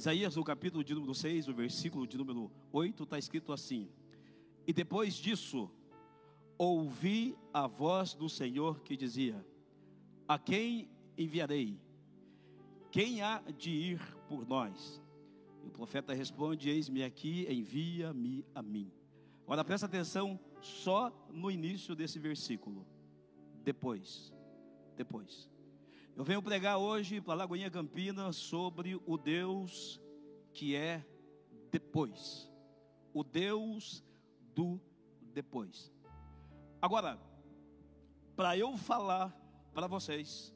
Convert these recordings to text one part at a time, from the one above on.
Isaías, no capítulo de número 6, o versículo de número 8, está escrito assim: e depois disso, ouvi a voz do Senhor que dizia: a quem enviarei? Quem há de ir por nós? E o profeta responde: eis-me aqui, envia-me a mim. Agora presta atenção só no início desse versículo. Depois. Eu venho pregar hoje para Lagoinha Campinas sobre o Deus que é depois. O Deus do depois. Agora, para eu falar para vocês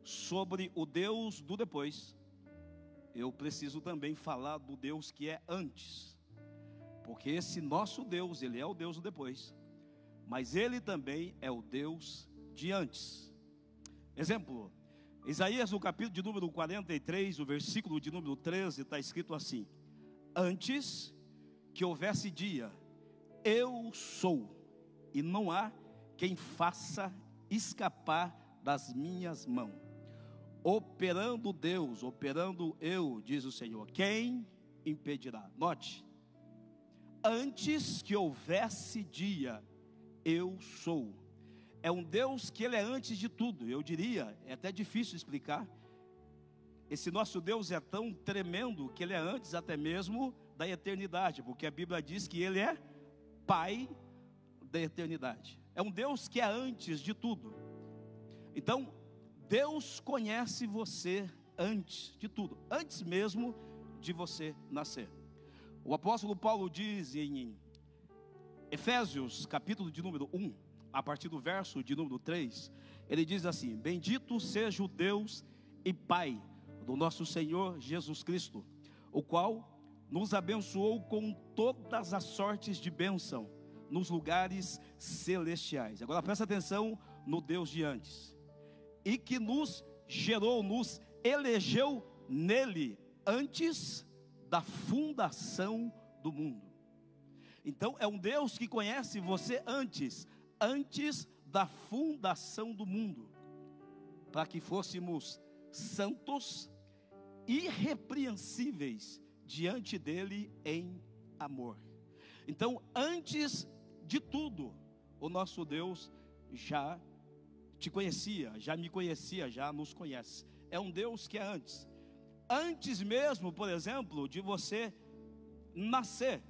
sobre o Deus do depois, eu preciso também falar do Deus que é antes. Porque esse nosso Deus, Ele é o Deus do depois, mas Ele também é o Deus de antes. Exemplo, Isaías no capítulo de número 43, o versículo de número 13, está escrito assim: antes que houvesse dia, eu sou, e não há quem faça escapar das minhas mãos. Operando Deus, operando eu, diz o Senhor, quem impedirá? Note, antes que houvesse dia, eu sou. É um Deus que Ele é antes de tudo. Eu diria, é até difícil explicar. Esse nosso Deus é tão tremendo que Ele é antes até mesmo da eternidade, porque a Bíblia diz que Ele é Pai da eternidade. É um Deus que é antes de tudo. Então, Deus conhece você antes de tudo, antes mesmo de você nascer. O apóstolo Paulo diz em Efésios, capítulo de número 1, a partir do verso de número 3, ele diz assim: bendito seja o Deus e Pai do nosso Senhor Jesus Cristo, o qual nos abençoou com todas as sortes de bênção nos lugares celestiais. Agora presta atenção no Deus de antes. E que nos gerou, nos elegeu nele antes da fundação do mundo. Então é um Deus que conhece você antes da fundação do mundo, para que fôssemos santos, irrepreensíveis diante dele em amor. Então, antes de tudo, o nosso Deus já te conhecia, já me conhecia, já nos conhece. É um Deus que é antes mesmo, por exemplo, de você nascer.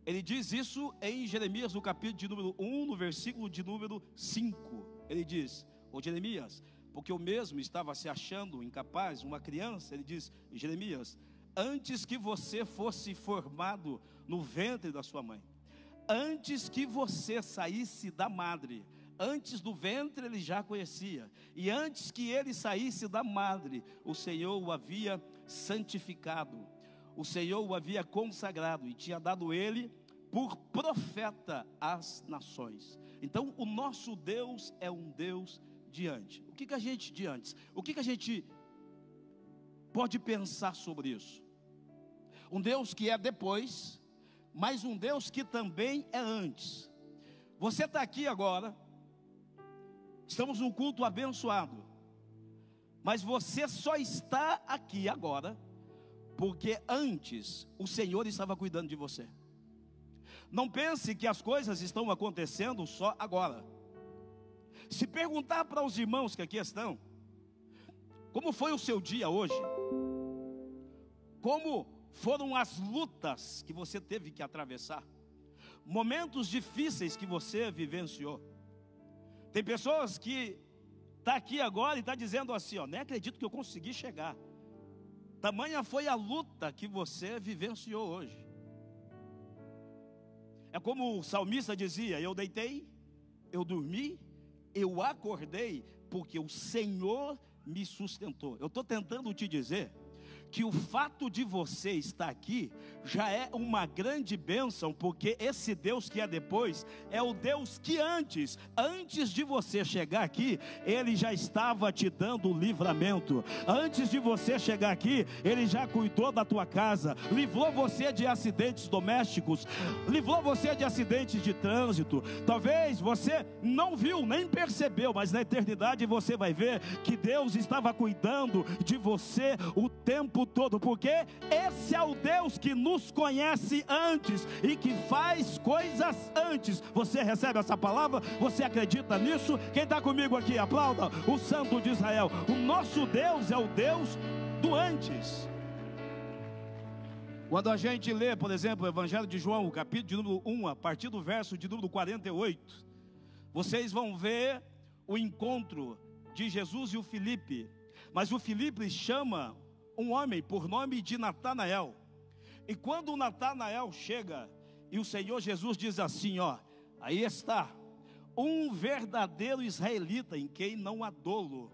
Ele diz isso em Jeremias, no capítulo de número 1, no versículo de número 5. Ele diz: ô Jeremias, porque eu mesmo estava se achando incapaz, uma criança. Ele diz: Jeremias, antes que você fosse formado no ventre da sua mãe, antes que você saísse da madre, antes do ventre ele já conhecia, e antes que ele saísse da madre, o Senhor o havia santificado, o Senhor o havia consagrado e tinha dado ele por profeta às nações. Então o nosso Deus é um Deus de antes. O que a gente pode pensar sobre isso? Um Deus que é depois, mas um Deus que também é antes. Você está aqui agora, estamos num culto abençoado, mas você só está aqui agora porque antes o Senhor estava cuidando de você. Não pense que as coisas estão acontecendo só agora. Se perguntar para os irmãos que aqui estão, como foi o seu dia hoje? Como foram as lutas que você teve que atravessar? Momentos difíceis que você vivenciou? Tem pessoas que estão aqui agora e estão dizendo assim, ó, nem acredito que eu consegui chegar. Tamanha foi a luta que você vivenciou hoje. É como o salmista dizia: eu deitei, eu dormi, eu acordei, porque o Senhor me sustentou. Eu estou tentando te dizer que o fato de você estar aqui já é uma grande bênção, porque esse Deus que é depois é o Deus que antes de você chegar aqui, Ele já estava te dando livramento. Antes de você chegar aqui, Ele já cuidou da tua casa, livrou você de acidentes domésticos, livrou você de acidentes de trânsito. Talvez você não viu, nem percebeu, mas na eternidade você vai ver que Deus estava cuidando de você o tempo tempo todo, porque esse é o Deus que nos conhece antes e que faz coisas antes. Você recebe essa palavra? Você acredita nisso? Quem está comigo aqui, aplauda o Santo de Israel. O nosso Deus é o Deus do antes. Quando a gente lê, por exemplo, o Evangelho de João, o capítulo de número 1, a partir do verso de número 48, vocês vão ver o encontro de Jesus e o Filipe. Mas o Filipe chama um homem por nome de Natanael. E quando o Natanael chega, e o Senhor Jesus diz assim, ó, aí está, um verdadeiro israelita em quem não há dolo.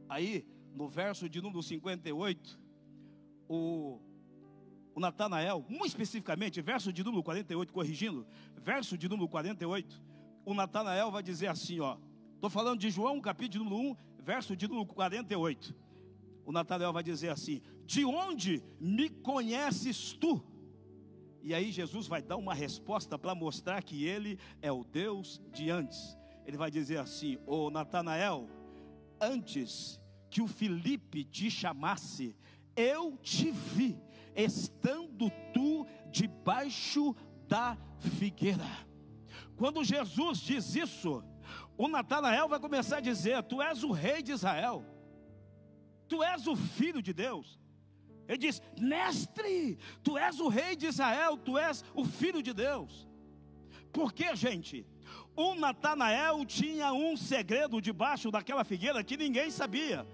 Aí, no verso de número 58, o Natanael, muito especificamente, verso de número 48, corrigindo, verso de número 48, o Natanael vai dizer assim, ó, estou falando de João, capítulo número 1, verso de número 48, o Natanael vai dizer assim, de onde me conheces tu? E aí Jesus vai dar uma resposta para mostrar que ele é o Deus de antes. Ele vai dizer assim, ô Natanael, antes que o Filipe te chamasse, eu te vi, estando tu debaixo da figueira. Quando Jesus diz isso, o Natanael vai começar a dizer, tu és o rei de Israel, tu és o filho de Deus. Ele diz, mestre, tu és o rei de Israel, tu és o filho de Deus. Por que, gente? O Natanael tinha um segredo debaixo daquela figueira que ninguém sabia.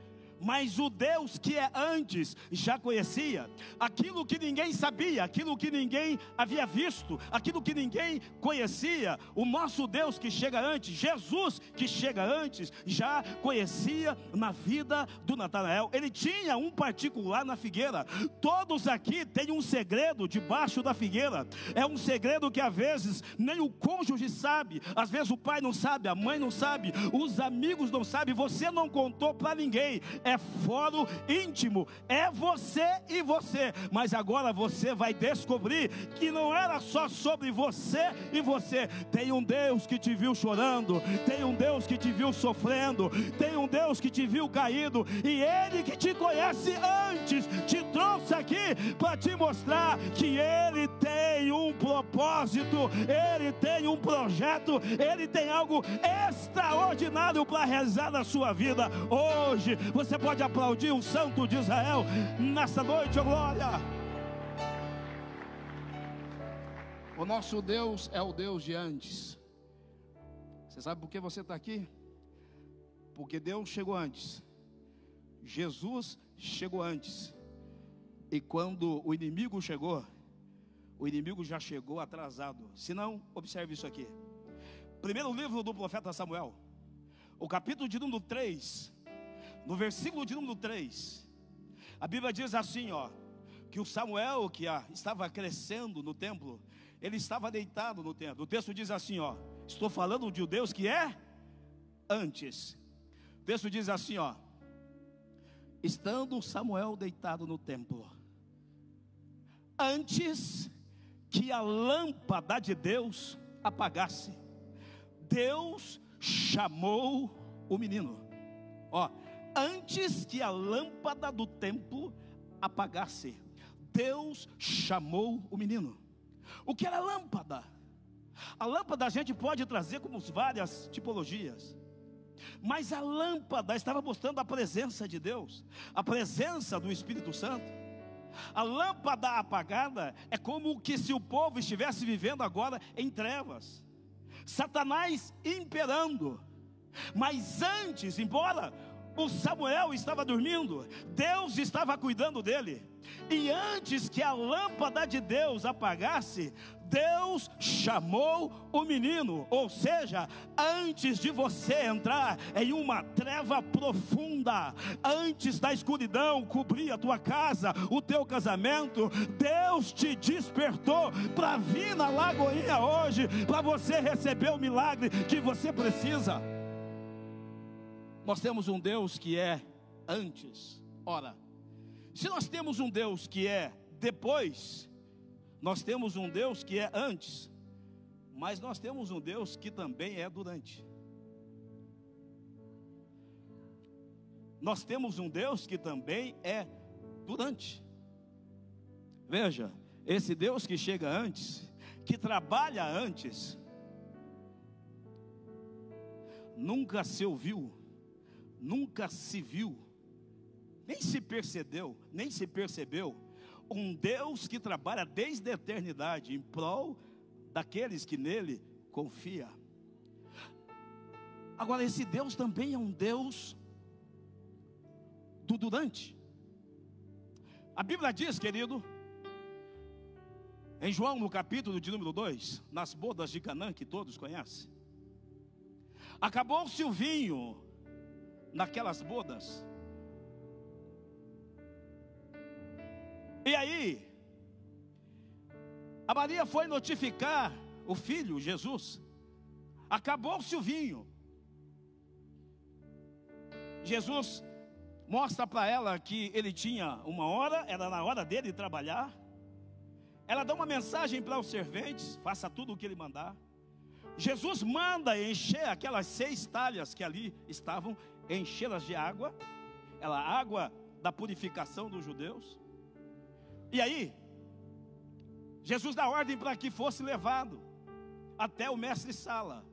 Mas o Deus que é antes já conhecia. Aquilo que ninguém sabia, aquilo que ninguém havia visto, aquilo que ninguém conhecia. O nosso Deus que chega antes, Jesus que chega antes, já conhecia na vida do Natanael. Ele tinha um particular na figueira. Todos aqui têm um segredo debaixo da figueira. É um segredo que às vezes nem o cônjuge sabe, às vezes o pai não sabe, a mãe não sabe, os amigos não sabem, você não contou para ninguém. É fórum íntimo, é você e você. Mas agora você vai descobrir que não era só sobre você e você. Tem um Deus que te viu chorando, tem um Deus que te viu sofrendo, tem um Deus que te viu caído, e Ele que te conhece antes, te trouxe aqui para te mostrar que Ele tem um propósito, Ele tem um projeto, Ele tem algo extraordinário para realizar na sua vida. Hoje você pode aplaudir o Santo de Israel nessa noite, oh glória. O nosso Deus é o Deus de antes. Você sabe por que você está aqui? Porque Deus chegou antes, Jesus chegou antes, e quando o inimigo chegou, o inimigo já chegou atrasado. Se não, observe isso aqui. Primeiro livro do profeta Samuel, o capítulo de número 3, no versículo de número 3, a Bíblia diz assim, ó, que o Samuel que estava crescendo no templo, ele estava deitado no templo. O texto diz assim, ó, estou falando de um Deus que é antes. O texto diz assim, ó, estando Samuel deitado no templo, antes que a lâmpada de Deus apagasse, Deus chamou o menino. Ó, antes que a lâmpada do templo apagasse, Deus chamou o menino. O que era lâmpada? A lâmpada a gente pode trazer como várias tipologias, mas a lâmpada estava mostrando a presença de Deus, a presença do Espírito Santo. A lâmpada apagada é como que se o povo estivesse vivendo agora em trevas, Satanás imperando. Mas antes, embora o Samuel estava dormindo, Deus estava cuidando dele. E antes que a lâmpada de Deus apagasse, Deus chamou o menino. Ou seja, antes de você entrar em uma treva profunda, antes da escuridão cobrir a tua casa, o teu casamento, Deus te despertou para vir na Lagoinha hoje, para você receber o milagre que você precisa. Nós temos um Deus que é antes. Ora, se nós temos um Deus que é depois, nós temos um Deus que é antes, mas nós temos um Deus que também é durante. Nós temos um Deus que também é durante. Veja, esse Deus que chega antes, que trabalha antes, nunca se ouviu, nunca se viu, nem se percebeu um Deus que trabalha desde a eternidade em prol daqueles que nele confia. Agora, esse Deus também é um Deus do durante. A Bíblia diz, querido, em João, no capítulo de número 2, nas bodas de Canaã, que todos conhecem, acabou-se o vinho naquelas bodas. E aí, a Maria foi notificar o filho, Jesus. Acabou-se o vinho. Jesus mostra para ela que ele tinha uma hora, era na hora dele trabalhar. Ela dá uma mensagem para os serventes: faça tudo o que ele mandar. Jesus manda encher aquelas 6 talhas que ali estavam, enchê-las de água, água da purificação dos judeus. E aí, Jesus dá ordem para que fosse levado até o mestre-sala.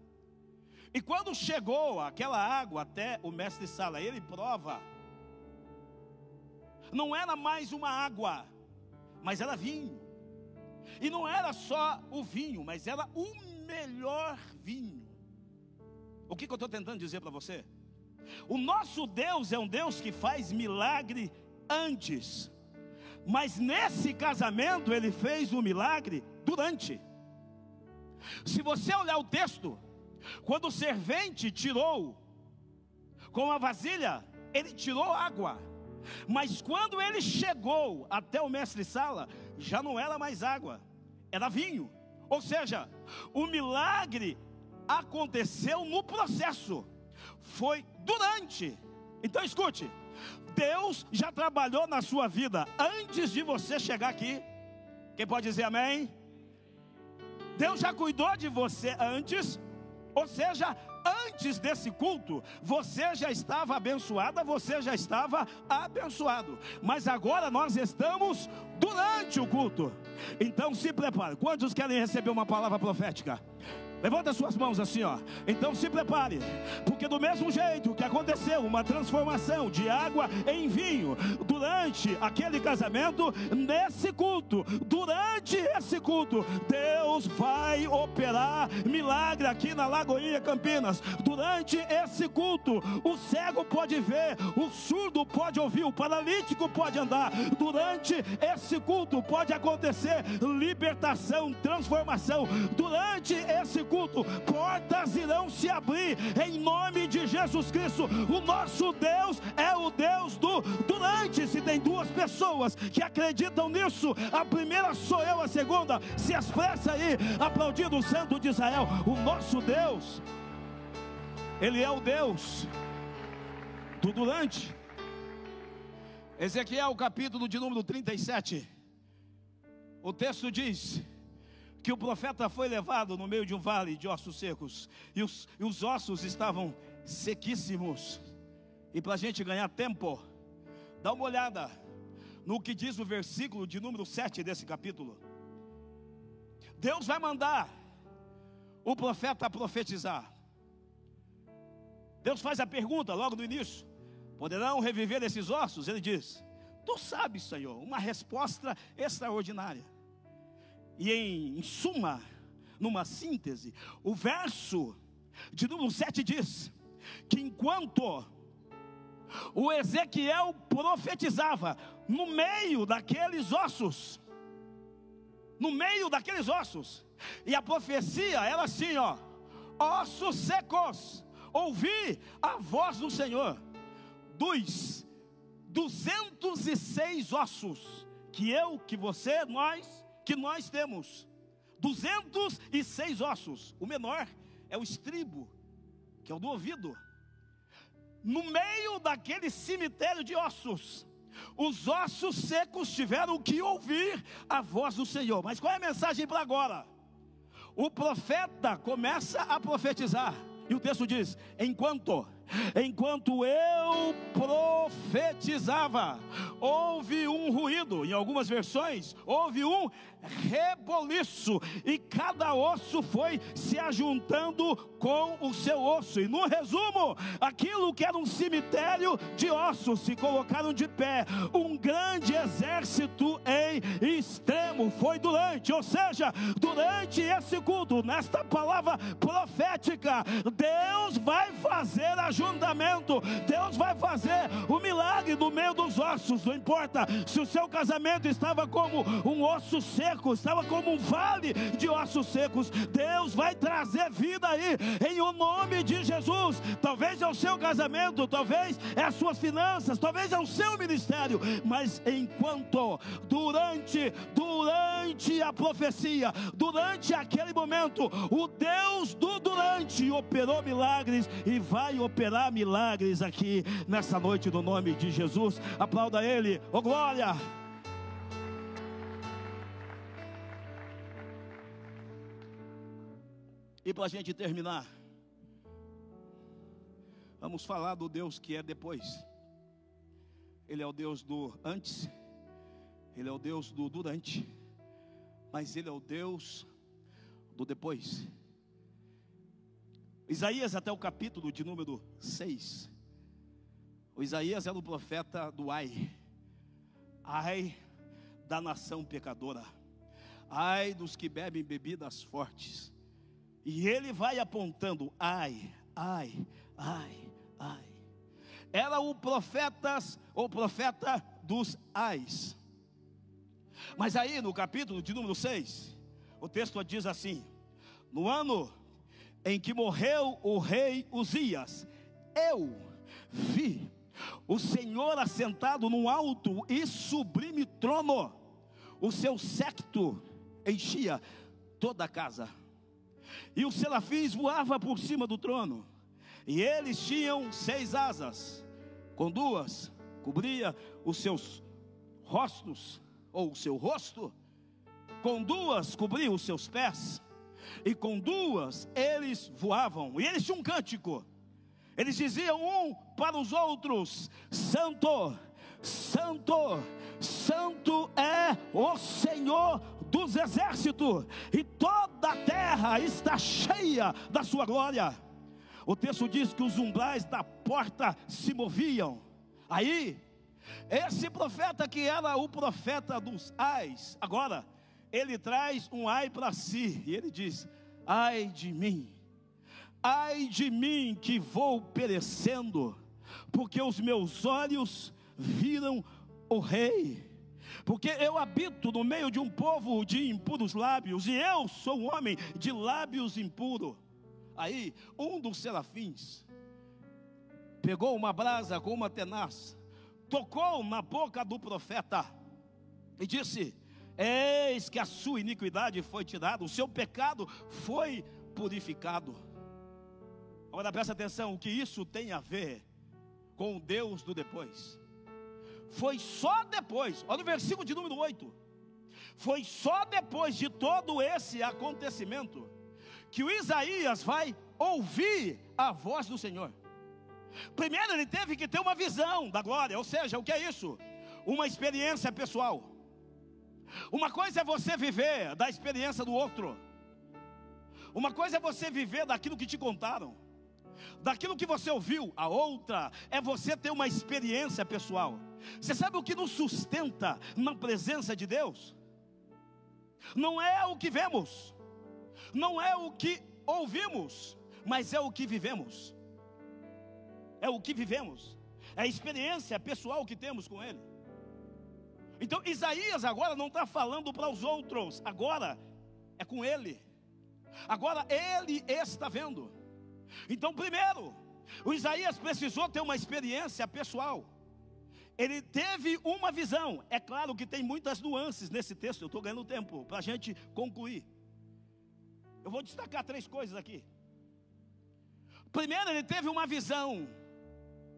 E quando chegou aquela água até o mestre-sala, ele prova. Não era mais uma água, mas era vinho. E não era só o vinho, mas era o melhor vinho. O que eu estou tentando dizer para você? O nosso Deus é um Deus que faz milagre antes, mas nesse casamento ele fez o milagre durante. Se você olhar o texto, quando o servente tirou com a vasilha, ele tirou água. Mas quando ele chegou até o mestre-sala, já não era mais água, era vinho. Ou seja, o milagre aconteceu no processo, foi durante. Então escute, Deus já trabalhou na sua vida antes de você chegar aqui. Quem pode dizer amém? Deus já cuidou de você antes. Ou seja, antes desse culto, você já estava abençoada, você já estava abençoado. Mas agora nós estamos durante o culto. Então se prepare. Quantos querem receber uma palavra profética? Levanta suas mãos assim, ó. Então se prepare, porque do mesmo jeito que aconteceu uma transformação de água em vinho durante aquele casamento, nesse culto, durante esse culto, Deus vai operar milagre aqui na Lagoinha Campinas. Durante esse culto, o cego pode ver, o surdo pode ouvir, o paralítico pode andar. Durante esse culto pode acontecer libertação, transformação. Durante esse culto, portas irão se abrir em nome de Jesus Cristo. O nosso Deus é o Deus do durante. Se tem 2 pessoas que acreditam nisso, a primeira sou eu, a segunda se expressa aí, aplaudindo o Santo de Israel. O nosso Deus, Ele é o Deus do durante. Ezequiel, capítulo de número 37, o texto diz que o profeta foi levado no meio de um vale de ossos secos, e os ossos estavam sequíssimos. E para a gente ganhar tempo, dá uma olhada no que diz o versículo de número 7 desse capítulo. Deus vai mandar o profeta profetizar. Deus faz a pergunta logo no início: poderão reviver esses ossos? Ele diz: tu sabes, Senhor. Uma resposta extraordinária. E em suma, numa síntese, o verso de número 7 diz que enquanto o Ezequiel profetizava no meio daqueles ossos, e a profecia era assim, ó: ossos secos, ouvi a voz do Senhor. Dos 206 ossos que eu, que você, nós temos, 206 ossos. O menor é o estribo, que é o do ouvido. No meio daquele cemitério de ossos, os ossos secos tiveram que ouvir a voz do Senhor. Mas qual é a mensagem para agora? O profeta começa a profetizar, E o texto diz: enquanto eu profetizava, houve um ruído. Em algumas versões, houve um reboliço, e cada osso foi se ajuntando com o seu osso. E no resumo, aquilo que era um cemitério de ossos se colocaram de pé. Um grande exército em extremo foi durante, ou seja, durante esse culto, nesta palavra profética, Deus vai fazer ajuntamento, Deus vai fazer o milagre no meio dos ossos. Não importa se o seu casamento estava como um osso seco, estava como um vale de ossos secos, Deus vai trazer vida aí, em o nome de Jesus. Talvez é o seu casamento, talvez é as suas finanças, talvez é o seu ministério, mas enquanto, durante a profecia, durante aquele momento, o Deus do durante operou milagres e vai operar milagres aqui nessa noite no nome de Jesus. Aplauda Ele, oh glória! E para a gente terminar, vamos falar do Deus que é depois. Ele é o Deus do antes, Ele é o Deus do durante, mas Ele é o Deus do depois. Isaías, até o capítulo de número 6, o Isaías era o profeta do ai da nação pecadora, ai dos que bebem bebidas fortes. E ele vai apontando, ai. Era o profeta dos ais. Mas aí no capítulo de número 6, o texto diz assim: no ano em que morreu o rei Uzias, eu vi o Senhor assentado num alto e sublime trono, o seu séquito enchia toda a casa, e os serafins voavam por cima do trono, e eles tinham 6 asas, com 2 cobria os seus rostos, ou o seu rosto, com 2 cobria os seus pés, e com 2 eles voavam. E eles tinham um cântico, eles diziam um para os outros: Santo, Santo, Santo é o Senhor dos exércitos, e toda a terra está cheia da sua glória. O texto diz que os umbrais da porta se moviam. Aí, esse profeta que era o profeta dos ais, agora, ele traz um ai para si, e ele diz: ai de mim que vou perecendo, porque os meus olhos viram o rei. Porque eu habito no meio de um povo de impuros lábios, e eu sou um homem de lábios impuros. Aí um dos serafins pegou uma brasa com uma tenaz, tocou na boca do profeta e disse: eis que a sua iniquidade foi tirada, o seu pecado foi purificado. Agora presta atenção, o que isso tem a ver com o Deus do depois? Foi só depois, olha o versículo de número 8, foi só depois de todo esse acontecimento que o Isaías vai ouvir a voz do Senhor. Primeiro ele teve que ter uma visão da glória, ou seja, o que é isso? Uma experiência pessoal. Uma coisa é você viver da experiência do outro, uma coisa é você viver daquilo que te contaram, daquilo que você ouviu. A outra é você ter uma experiência pessoal. Você sabe o que nos sustenta na presença de Deus? Não é o que vemos, não é o que ouvimos, mas é o que vivemos. É o que vivemos, é a experiência pessoal que temos com Ele. Então Isaías agora não está falando para os outros, agora é com Ele. Agora Ele está vendo. Então primeiro, o Isaías precisou ter uma experiência pessoal. Ele teve uma visão. É claro que tem muitas nuances nesse texto, eu estou ganhando tempo para a gente concluir. Eu vou destacar 3 coisas aqui. Primeiro, ele teve uma visão.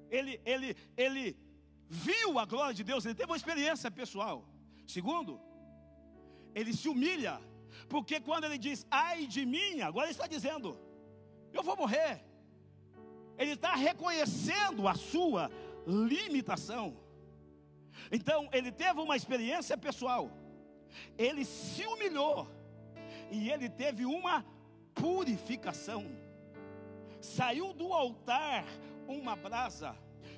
Ele viu a glória de Deus, ele teve uma experiência pessoal. Segundo, ele se humilha, porque quando ele diz ai de mim, agora ele está dizendo: eu vou morrer, ele está reconhecendo a sua limitação. Então ele teve uma experiência pessoal, ele se humilhou e ele teve uma purificação. Saiu do altar uma brasa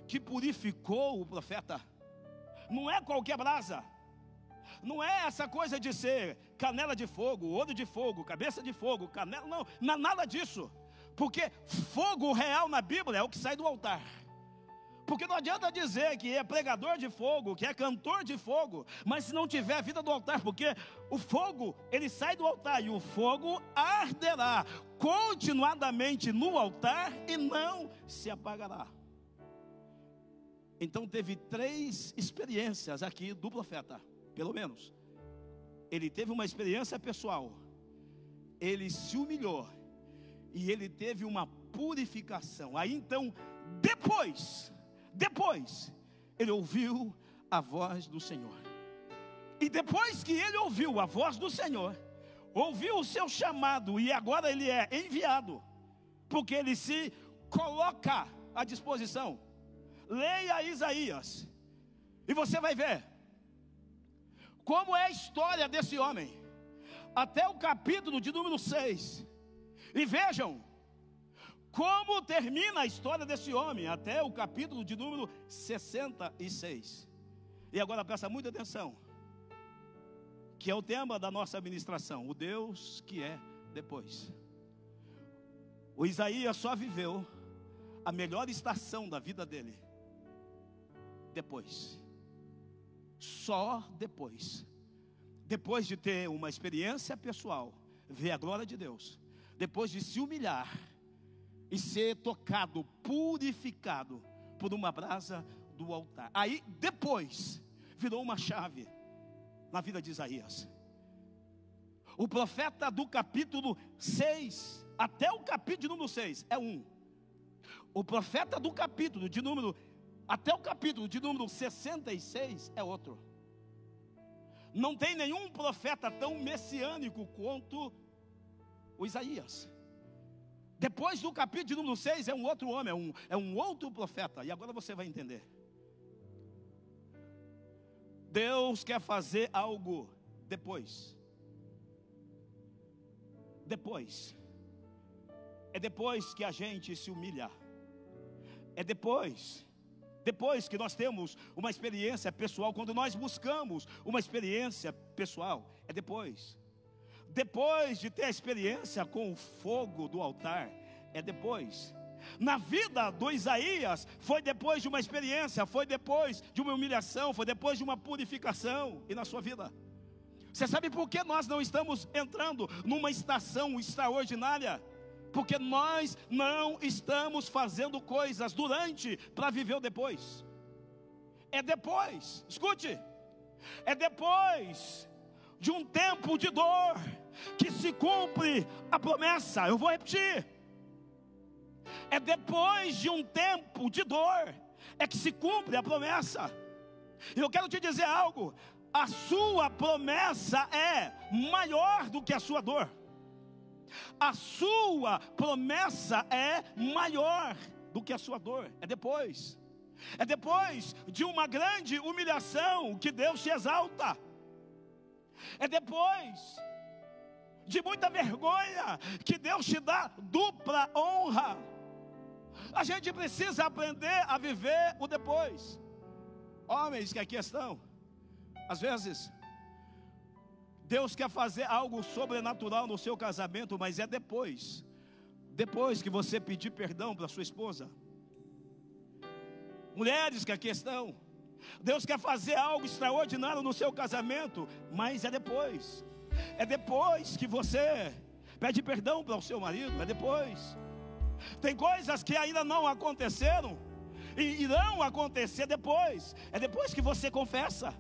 que purificou o profeta. Não é qualquer brasa, não é essa coisa de ser canela de fogo, olho de fogo, cabeça de fogo, canela, não é nada disso. Porque fogo real na Bíblia é o que sai do altar. Porque não adianta dizer que é pregador de fogo, que é cantor de fogo, mas se não tiver a vida do altar, porque o fogo, ele sai do altar e o fogo arderá continuadamente no altar e não se apagará. Então teve 3 experiências aqui do profeta, pelo menos. Ele teve uma experiência pessoal, ele se humilhou e ele teve uma purificação. Aí então, depois, ele ouviu a voz do Senhor. E depois que ele ouviu a voz do Senhor, ouviu o seu chamado, e agora ele é enviado, porque ele se coloca à disposição. Leia Isaías, e você vai ver como é a história desse homem, até o capítulo de número 6. E vejam como termina a história desse homem, até o capítulo de número 66. E agora presta muita atenção, que é o tema da nossa administração: o Deus que é depois. O Isaías só viveu a melhor estação da vida dele depois. Só depois. Depois de ter uma experiência pessoal, ver a glória de Deus, depois de se humilhar e ser tocado, purificado por uma brasa do altar. Aí depois virou uma chave na vida de Isaías. O profeta do capítulo 6 até o capítulo número 6 é um. O profeta do capítulo de número até o capítulo de número 66 é outro. Não tem nenhum profeta tão messiânico quanto o Isaías. Depois do capítulo de número 6 é um outro homem, é um outro profeta. E agora você vai entender. Deus quer fazer algo depois. Depois. É depois que a gente se humilha. É depois que nós temos uma experiência pessoal, quando nós buscamos uma experiência pessoal, é depois de ter a experiência com o fogo do altar, é depois. Na vida do Isaías, foi depois de uma experiência, foi depois de uma humilhação, foi depois de uma purificação. E na sua vida, você sabe por que nós não estamos entrando numa estação extraordinária? Porque nós não estamos fazendo coisas durante para viver o depois. É depois, escute, é depois de um tempo de dor que se cumpre a promessa. Eu vou repetir. É depois de um tempo de dor é que se cumpre a promessa. E eu quero te dizer algo: a sua promessa é maior do que a sua dor. A sua promessa é maior do que a sua dor. É depois de uma grande humilhação que Deus te exalta. É depois de muita vergonha que Deus te dá dupla honra. A gente precisa aprender a viver o depois. Homens que aqui estão, às vezes Deus quer fazer algo sobrenatural no seu casamento, mas é depois que você pedir perdão para sua esposa. Mulheres que aqui estão, Deus quer fazer algo extraordinário no seu casamento, mas é depois que você pede perdão para o seu marido, é depois. Tem coisas que ainda não aconteceram e irão acontecer depois. É depois que você confessa.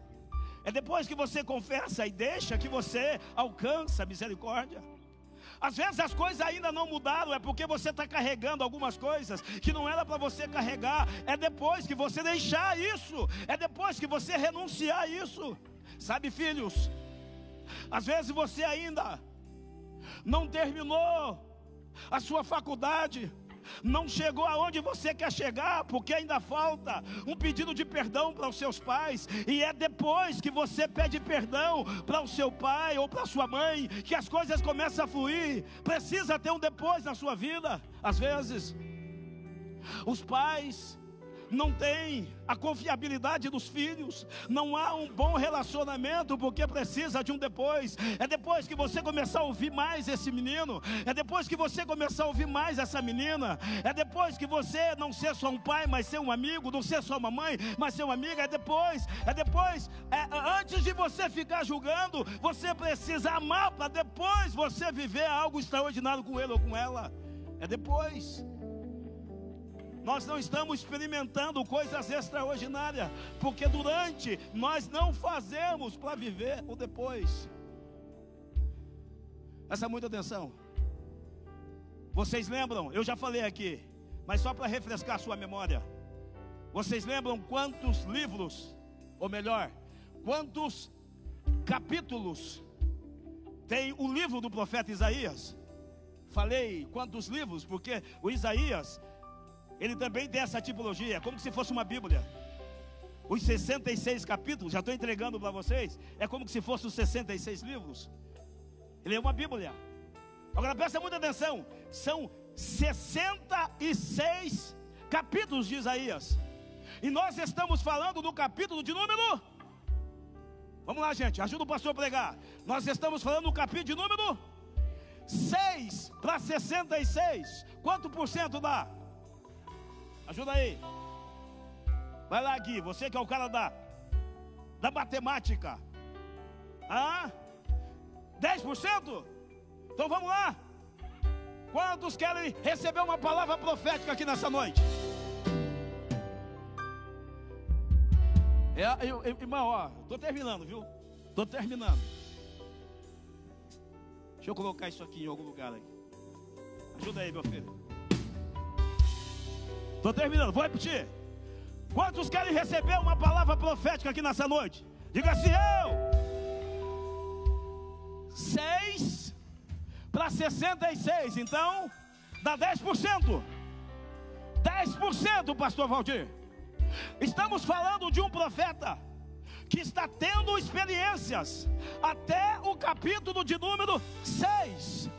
É depois que você confessa e deixa que você alcança a misericórdia. Às vezes as coisas ainda não mudaram, é porque você está carregando algumas coisas que não era para você carregar. É depois que você deixar isso, é depois que você renunciar a isso. Sabe, filhos, às vezes você ainda não terminou a sua faculdade, não chegou aonde você quer chegar, porque ainda falta um pedido de perdão para os seus pais, e é depois que você pede perdão para o seu pai ou para a sua mãe, que as coisas começam a fluir. Precisa ter um depois na sua vida. Às vezes, os pais não tem a confiabilidade dos filhos, não há um bom relacionamento, porque precisa de um depois. É depois que você começar a ouvir mais esse menino, é depois que você começar a ouvir mais essa menina, é depois que você não ser só um pai, mas ser um amigo, não ser só uma mãe, mas ser uma amiga. Antes de você ficar julgando, você precisa amar, para depois você viver algo extraordinário com ele ou com ela. É depois. Nós não estamos experimentando coisas extraordinárias, porque durante nós não fazemos para viver o depois. Presta muita atenção. Vocês lembram? Eu já falei aqui, mas só para refrescar a sua memória. Vocês lembram quantos livros, ou melhor, quantos capítulos tem o livro do profeta Isaías? Falei quantos livros, porque o Isaías, ele também tem essa tipologia, como se fosse uma Bíblia. Os 66 capítulos, já estou entregando para vocês, é como se fossem os 66 livros. Ele é uma Bíblia. Agora presta muita atenção, são 66 capítulos de Isaías, e nós estamos falando do capítulo de número, vamos lá gente, ajuda o pastor a pregar. Nós estamos falando do capítulo de número 6 para 66, quanto por cento dá? Ajuda aí. Vai lá, Gui, você que é o cara da matemática. 10%? Então vamos lá. Quantos querem receber uma palavra profética aqui nessa noite? Irmão, ó, estou terminando, viu? Estou terminando. Deixa eu colocar isso aqui em algum lugar aí. Ajuda aí, meu filho. Estou terminando, vou repetir. Quantos querem receber uma palavra profética aqui nessa noite? Diga assim, eu. 6 para 66, então dá 10%. 10%, pastor Valdir. Estamos falando de um profeta que está tendo experiências até o capítulo de número 6.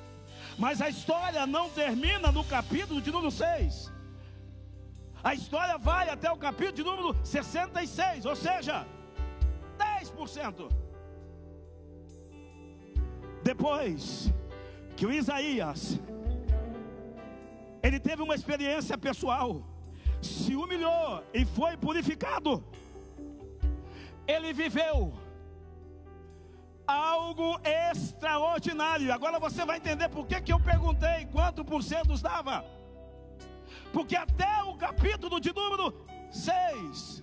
Mas a história não termina no capítulo de número 6. A história vai até o capítulo de número 66, ou seja, 10%. Depois que o Isaías, ele teve uma experiência pessoal, se humilhou e foi purificado, ele viveu algo extraordinário. Agora você vai entender por que eu perguntei quanto por cento dava. Porque até o capítulo de número 6,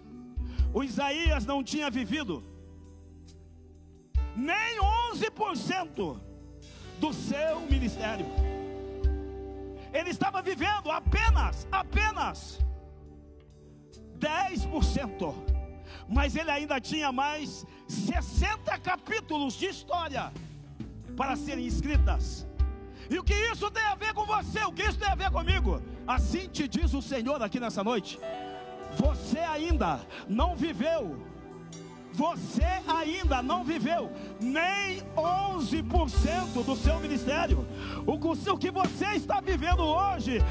o Isaías não tinha vivido nem 11% do seu ministério. Ele estava vivendo apenas 10%. Mas ele ainda tinha mais 60 capítulos de história para serem escritas. E o que isso tem a ver com você? O que isso tem a ver comigo? Assim te diz o Senhor aqui nessa noite. Você ainda não viveu. Você ainda não viveu nem 11% do seu ministério. O que você está vivendo hoje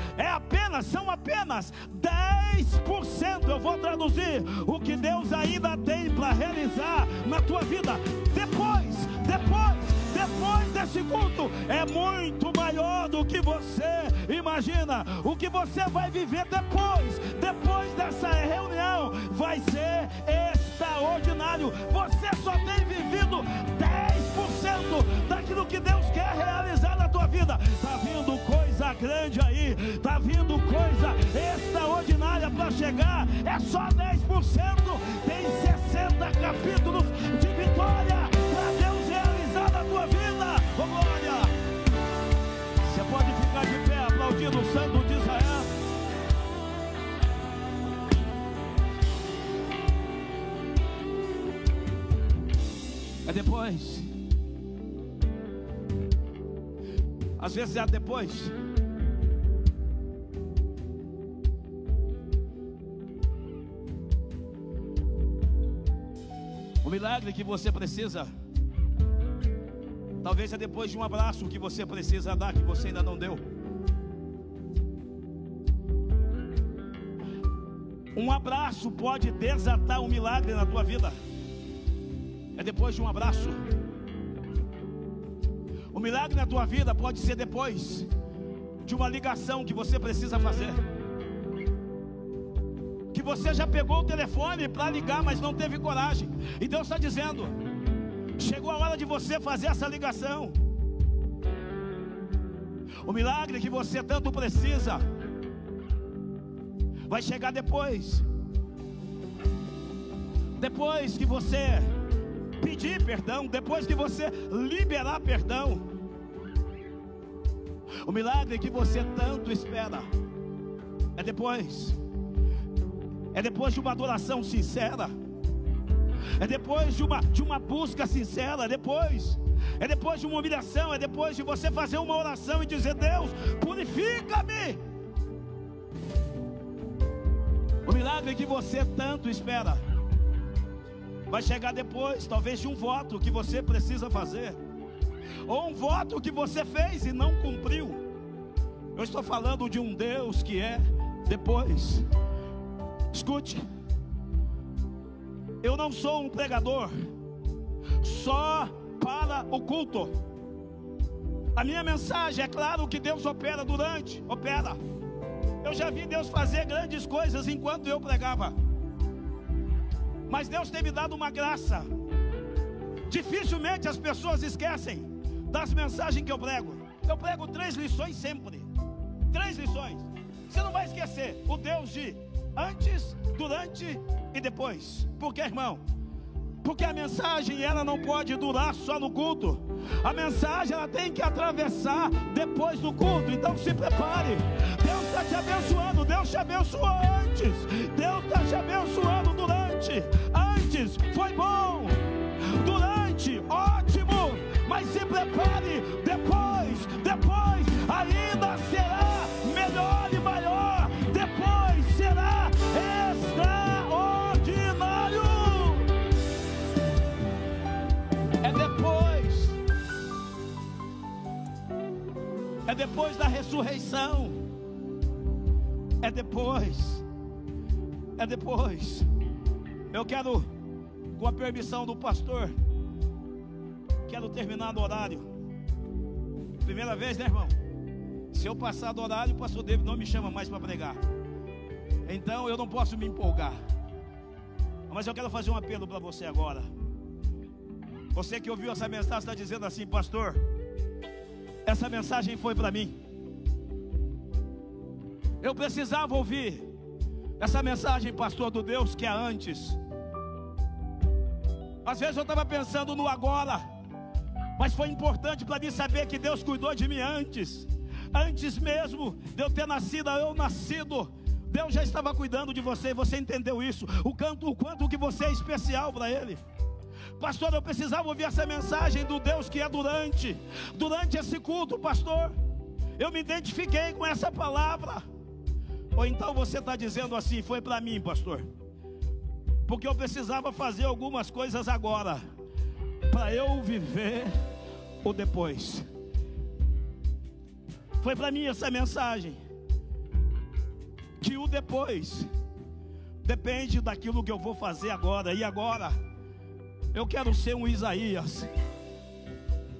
são apenas 10%. Eu vou traduzir o que Deus ainda tem para realizar na tua vida. Depois desse culto é muito maior do que você imagina. O que você vai viver depois dessa reunião vai ser extraordinário. Você só tem vivido 10% daquilo que Deus quer realizar na tua vida. Está vindo coisa grande aí, está vindo coisa extraordinária para chegar. É só 10%. Tem 60 capítulos de vitória para Deus realizar na tua vida. Ô glória! Você pode ficar de pé aplaudindo o Santo de Israel. É depois. Às vezes é depois O milagre que você precisa, talvez é depois de um abraço que você precisa dar, que você ainda não deu. Um abraço pode desatar um milagre na tua vida. É depois de um abraço. O milagre na tua vida pode ser depois de uma ligação que você precisa fazer. Que você já pegou o telefone para ligar, mas não teve coragem. E Deus está dizendo: chegou a hora de você fazer essa ligação. O milagre que você tanto precisa vai chegar depois. Depois que você pedir perdão, depois que você liberar perdão. O milagre que você tanto espera é depois. É depois de uma adoração sincera. É depois de uma busca sincera. É depois de uma humilhação. É depois de você fazer uma oração e dizer: Deus, purifica-me. O milagre que você tanto espera vai chegar depois, talvez de um voto que você precisa fazer, ou um voto que você fez e não cumpriu. Eu estou falando de um Deus que é depois. Escute, eu não sou um pregador só para o culto. A minha mensagem, é claro que Deus opera. Eu já vi Deus fazer grandes coisas enquanto eu pregava. Mas Deus tem me dado uma graça. Dificilmente as pessoas esquecem das mensagens que eu prego. Eu prego 3 lições sempre. 3 lições. Você não vai esquecer o Deus de antes, durante e depois. Por quê, irmão? Porque a mensagem, ela não pode durar só no culto. A mensagem, ela tem que atravessar depois do culto. Então se prepare. Deus está te abençoando. Deus te abençoou antes. Deus está te abençoando durante. Antes foi bom, durante ótimo, mas se prepare depois ainda será melhor e maior. Depois será extraordinário. É depois da ressurreição. É depois. Eu quero, com a permissão do pastor, quero terminar no horário. Primeira vez, né, irmão? Se eu passar do horário, o pastor David não me chama mais para pregar. Então eu não posso me empolgar. Mas eu quero fazer um apelo para você agora. Você que ouviu essa mensagem está dizendo assim: pastor, essa mensagem foi para mim. Eu precisava ouvir essa mensagem, pastor, do Deus que é antes. Às vezes eu estava pensando no agora, mas foi importante para mim saber que Deus cuidou de mim antes. Antes mesmo de eu ter nascido, Deus já estava cuidando de você. E você entendeu isso? O quanto que você é especial para Ele. Pastor, eu precisava ouvir essa mensagem do Deus que é durante esse culto, pastor. Eu me identifiquei com essa palavra. Ou então você está dizendo assim: foi para mim, pastor, porque eu precisava fazer algumas coisas agora, para eu viver o depois. Foi para mim essa mensagem, que o depois depende daquilo que eu vou fazer agora. E agora eu quero ser um Isaías.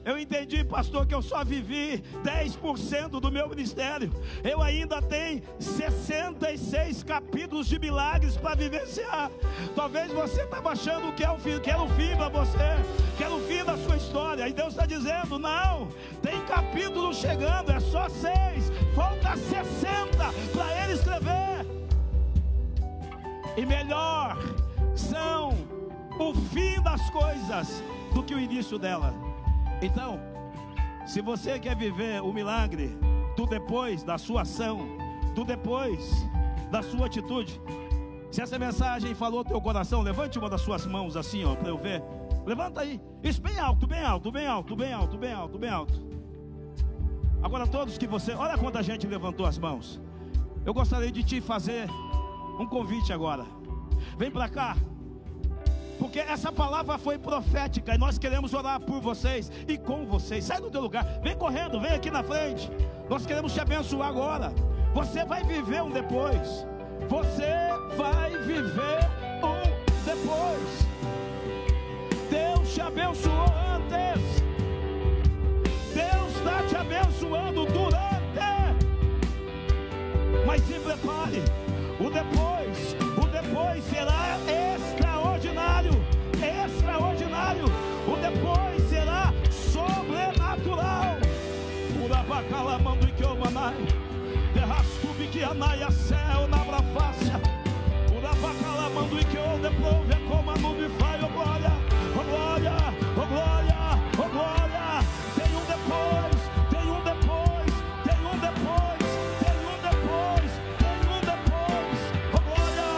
Eu entendi, pastor, que eu só vivi 10% do meu ministério. Eu ainda tenho 66 capítulos de milagres para vivenciar. Talvez você estava achando que era o fim para você, que era o fim da sua história. E Deus está dizendo: não, tem capítulo chegando, é só 6, falta 60 para Ele escrever. E melhor são o fim das coisas do que o início dela. Então, se você quer viver o milagre do depois da sua ação, do depois da sua atitude, se essa mensagem falou teu coração, levante uma das suas mãos assim, ó, para eu ver. Levanta aí, isso bem alto, bem alto, bem alto, bem alto, bem alto, bem alto. Agora todos que você, olha quanta gente levantou as mãos. Eu gostaria de te fazer um convite agora. Vem para cá. porque essa palavra foi profética e nós queremos orar por vocês e com vocês. Sai do teu lugar, vem correndo, vem aqui na frente. Nós queremos te abençoar agora. Você vai viver um depois. Você vai viver um depois. Deus te abençoou antes. Deus está te abençoando durante. Mas se prepare, o depois será extraordinário, extraordinário. O depois será sobrenatural. Urabacalamando e que eu manai, derrastubi que anai a céu na brafácia. Urabacalamando e que eu deprove como a nuvem faz. Oh glória, oh glória, oh glória, oh glória. Tem um depois, tem um depois, tem um depois, tem um depois, tem um depois. Oh glória.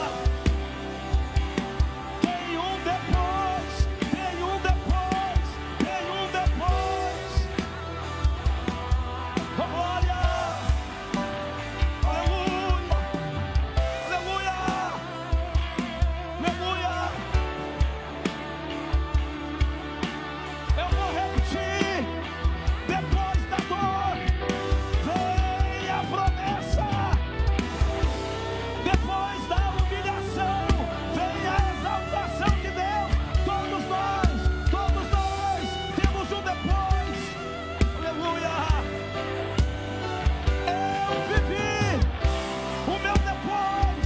Tem um depois, tem um depois, tem um depois. Oh glória. Aleluia, aleluia, aleluia. Eu vou repetir. Depois da dor vem a promessa. Depois da humilhação vem a exaltação de Deus. Todos nós temos um depois. Aleluia. Eu vivi o meu depois.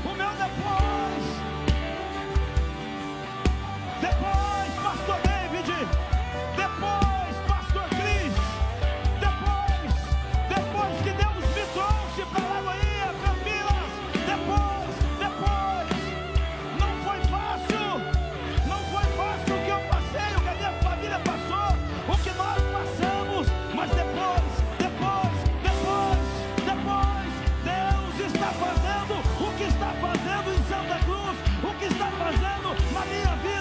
O meu depois. Depois, pastor David. Depois, pastor Cris. Depois que Deus me trouxe para Lagoinha, Campinas. Depois. Não foi fácil o que eu passei, o que a minha família passou, o que nós passamos. Mas depois, Deus está fazendo o que está fazendo em Santa Cruz, o que está fazendo na minha vida.